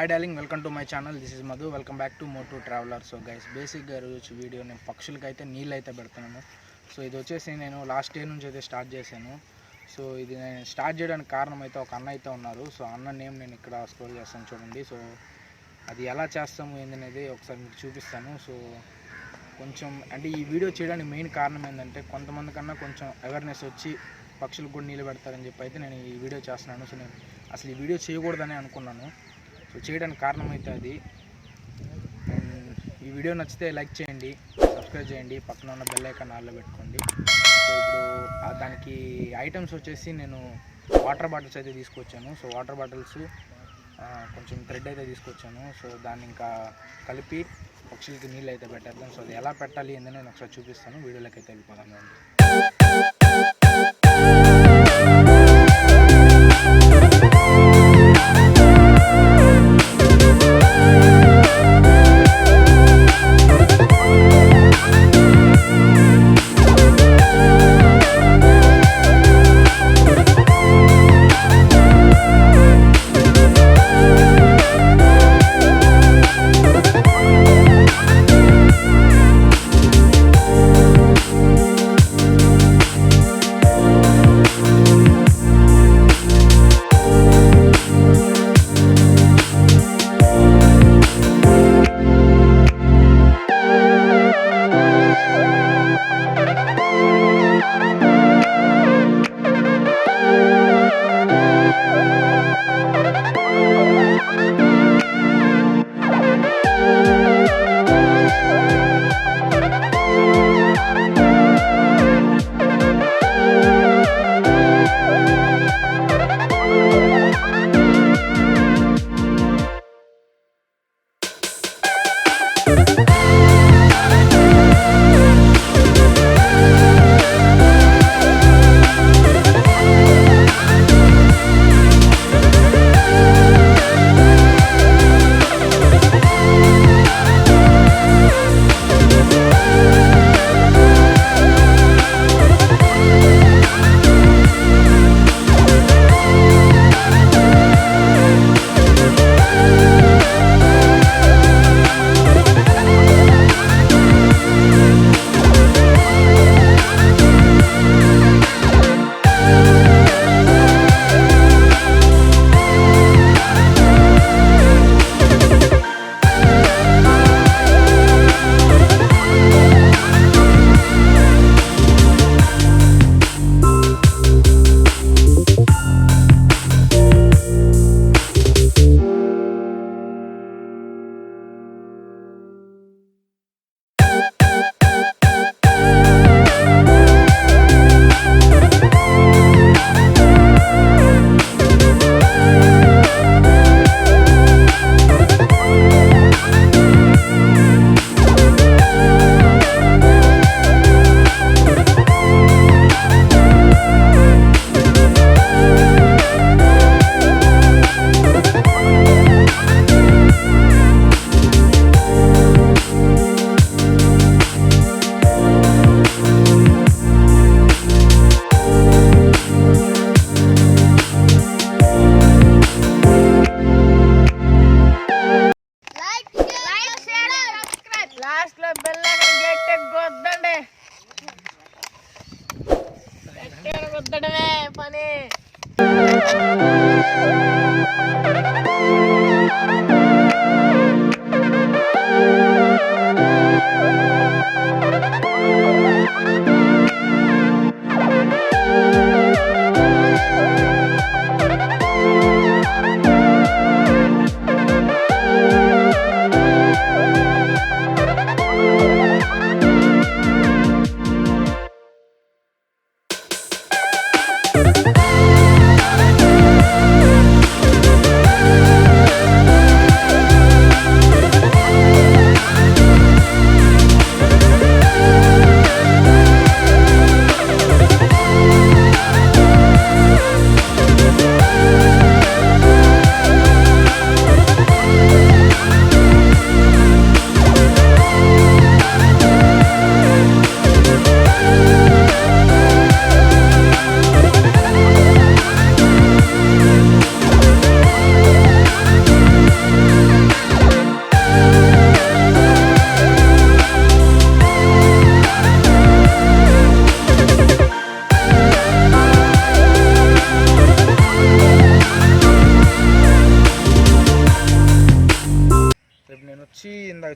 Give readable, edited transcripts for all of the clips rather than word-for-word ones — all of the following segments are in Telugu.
Hi darling, welcome to my channel. This is Madhu. Welcome back to MotuTraveller. So guys, బేసిక్గా రోజు వీడియో నేను పక్షులకి అయితే నీళ్ళు అయితే పెడుతున్నాను. సో ఇది వచ్చేసి నేను లాస్ట్ ఇయర్ నుంచి అయితే స్టార్ట్ చేశాను. సో ఇది నేను స్టార్ట్ చేయడానికి కారణం అయితే ఒక అన్న అయితే ఉన్నారు. సో అన్న నేమ్ నేను ఇక్కడ స్క్రోల్ చేస్తాను చూడండి. సో అది ఎలా చేస్తాము ఏందనేది ఒకసారి మీకు చూపిస్తాను. సో కొంచెం అంటే ఈ వీడియో చేయడానికి మెయిన్ కారణం ఏంటంటే కొంతమంది కన్నా కొంచెం అవేర్నెస్ వచ్చి పక్షులకు కూడా నీళ్ళు పెడతారని చెప్పి అయితే నేను ఈ వీడియో చేస్తున్నాను. సో నేను అసలు ఈ వీడియో చేయకూడదని అనుకున్నాను. సో చేయడానికి కారణం అయితే అది. ఈ వీడియో నచ్చితే లైక్ చేయండి, సబ్స్క్రైబ్ చేయండి, పక్కన ఉన్న బెల్ ఐకాన్ ఆన్లో పెట్టుకోండి. సో ఇప్పుడు దానికి ఐటమ్స్ వచ్చేసి నేను వాటర్ బాటిల్స్ అయితే తీసుకొచ్చాను. సో వాటర్ బాటిల్స్ కొంచెం థ్రెడ్ అయితే తీసుకొచ్చాను. సో దాన్ని ఇంకా కలిపి పక్షులకి నీళ్ళు అయితే పెట్టేద్దాం. సో అది ఎలా పెట్టాలి ఏందని నేను ఒకసారి చూపిస్తాను. వీడియోలోకి అయితే వెళ్ళిపోదాం. పని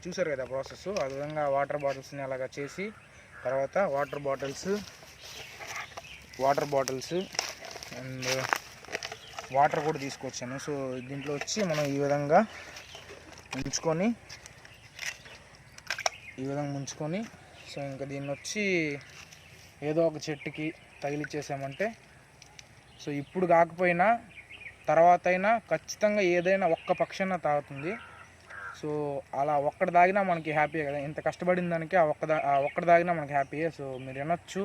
చూసారు కదా ప్రాసెస్. ఆ విధంగా వాటర్ బాటిల్స్ని అలాగా చేసి తర్వాత వాటర్ బాటిల్స్ అండ్ వాటర్ కూడా తీసుకొచ్చాను. సో దీంట్లో వచ్చి మనం ఈ విధంగా ముంచుకొని సో ఇంకా దీన్ని వచ్చి ఏదో ఒక చెట్టుకి తగిలిచ్చేసామంటే సో ఇప్పుడు కాకపోయినా తర్వాత అయినా ఖచ్చితంగా ఏదైనా ఒక్క పక్షాన తాగుతుంది. సో అలా ఒక్కటి తాగినా మనకి హ్యాపీయే కదా. ఇంత కష్టపడిన దానికి ఆ ఒక్కటి తాగినా మనకి హ్యాపీయే. సో మీరు వినొచ్చు,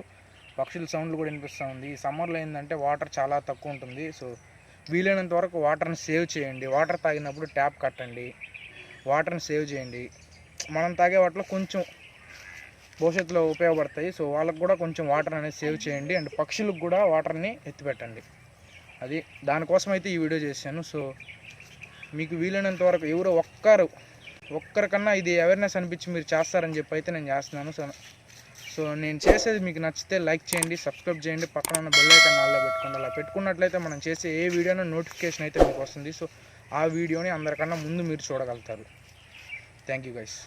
పక్షుల సౌండ్లు కూడా వినిపిస్తూ ఉంది. ఈ సమ్మర్లో ఏంటంటే వాటర్ చాలా తక్కువ ఉంటుంది. సో వీలైనంత వరకు వాటర్ని సేవ్ చేయండి. వాటర్ తాగినప్పుడు ట్యాప్ కట్టండి, వాటర్ని సేవ్ చేయండి. మనం తాగే వాటిలో కొంచెం భవిష్యత్తులో ఉపయోగపడతాయి. సో వాళ్ళకు కూడా కొంచెం వాటర్ అనేది సేవ్ చేయండి అండ్ పక్షులకు కూడా వాటర్ని ఎత్తిపెట్టండి. అది దానికోసం అయితే ఈ వీడియో చేశాను. సో మీకు వీలైనంత వరకు ఎవరో ఒక్కరికన్నా ఇది అవేర్నెస్ అనిపించి మీరు చేస్తారని చెప్పి అయితే నేను చేస్తున్నాను. సో నేను చేసేది మీకు నచ్చితే లైక్ చేయండి, సబ్స్క్రైబ్ చేయండి, పక్కన ఉన్న బెల్ ఐకాన్ ఆన్లో పెట్టుకోండి. అలా పెట్టుకున్నట్లయితే మనం చేసే ఏ వీడియోనో నోటిఫికేషన్ అయితే మీకు వస్తుంది. సో ఆ వీడియోని అందరికన్నా ముందు మీరు చూడగలుగుతారు. Thank you guys.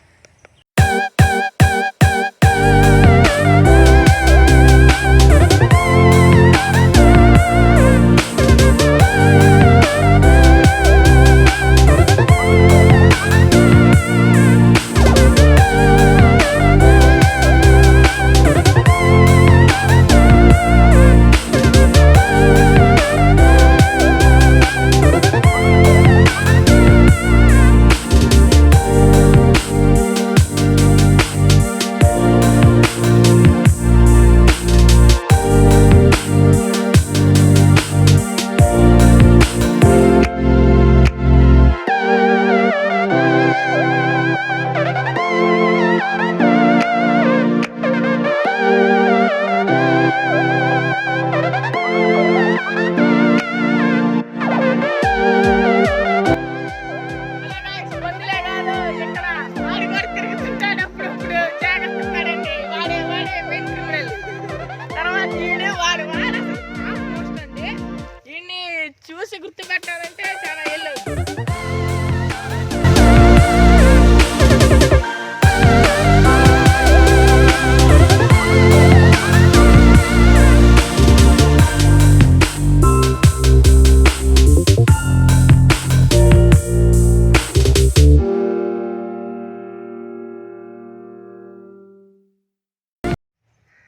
చూసి గుర్తుపెట్టాలంటే చాలా ఏళ్ళు.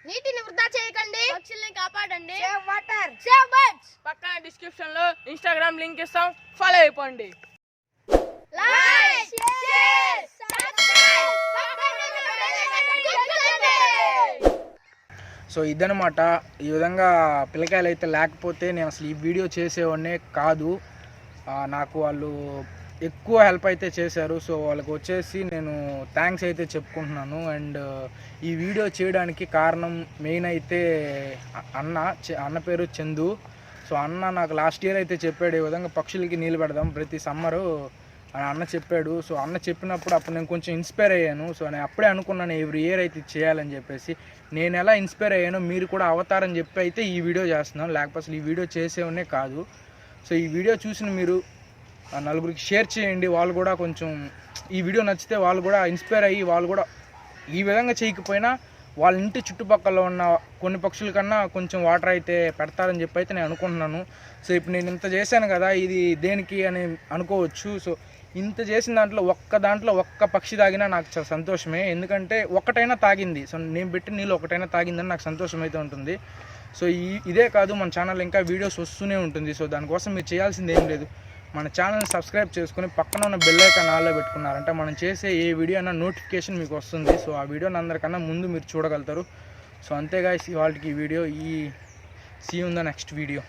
నీటిని వృధా చేయకండి, పక్షుల్ని కాపాడండి. Save water, save birds. పక్కన డిస్క్రిప్షన్ లో ఇన్స్టాగ్రామ్ లింక్ ఇస్తాం, ఫాలో అయిపోండి. Like, share, subscribe. సో ఇదనమాట. ఈ విధంగా పిల్లకాయలు అయితే లేకపోతే నేను అసలు ఈ వీడియో చేసేవాడినే కాదు. నాకు వాళ్ళు ఎక్కువ హెల్ప్ అయితే చేశారు. సో వాళ్ళకి వచ్చేసి నేను థ్యాంక్స్ అయితే చెప్పుకుంటున్నాను. అండ్ ఈ వీడియో చేయడానికి కారణం మెయిన్ అయితే అన్న పేరు చందు. సో అన్న నాకు లాస్ట్ ఇయర్ అయితే చెప్పాడు, ఈ విధంగా పక్షులకి నీళ్ళు పెడదాం ప్రతి సమ్మరు అని అన్న చెప్పాడు. సో అన్న చెప్పినప్పుడు అప్పుడు నేను కొంచెం ఇన్స్పైర్ అయ్యాను. సో నేను అప్పుడే అనుకున్నాను ఎవ్రీ ఇయర్ అయితే చేయాలని చెప్పేసి. నేను ఎలా ఇన్స్పైర్ అయ్యానో మీరు కూడా అవతారని చెప్పి అయితే ఈ వీడియో చేస్తున్నాను, లేకపోతే అసలు ఈ వీడియో చేసేవనే కాదు. సో ఈ వీడియో చూసిన మీరు నలుగురికి షేర్ చేయండి. వాళ్ళు కూడా కొంచెం ఈ వీడియో నచ్చితే వాళ్ళు కూడా ఇన్స్పైర్ అయ్యి వాళ్ళు కూడా ఈ విధంగా చేయకపోయినా వాళ్ళ ఇంటి చుట్టుపక్కల ఉన్న కొన్ని పక్షుల కన్నా కొంచెం వాటర్ అయితే పెడతారని చెప్పి అయితే నేను అనుకుంటున్నాను. సో ఇప్పుడు నేను ఇంత చేశాను కదా, ఇది దేనికి అని అనుకోవచ్చు. సో ఇంత చేసిన దాంట్లో ఒక్క పక్షి తాగినా నాకు చాలా సంతోషమే. ఎందుకంటే ఒకటైనా తాగింది. సో నేను పెట్టిన నీళ్ళు ఒకటైనా తాగిందని నాకు సంతోషం అయితే ఉంటుంది. సో ఇదే కాదు, మన ఛానల్ ఇంకా వీడియోస్ వస్తూనే ఉంటుంది. సో దానికోసం మీరు చేయాల్సింది ఏం లేదు, మన ఛానల్ని సబ్స్క్రైబ్ చేసుకుని పక్కన ఉన్న బెల్ ఐకాన్ ఆన్లో పెట్టుకున్నారంటే మనం చేసే ఏ వీడియో అయినా నోటిఫికేషన్ మీకు వస్తుంది. సో ఆ వీడియోని అందరికన్నా ముందు మీరు చూడగలుగుతారు. సో అంతేగా ఇవాళకి ఈ video. See you in the next video.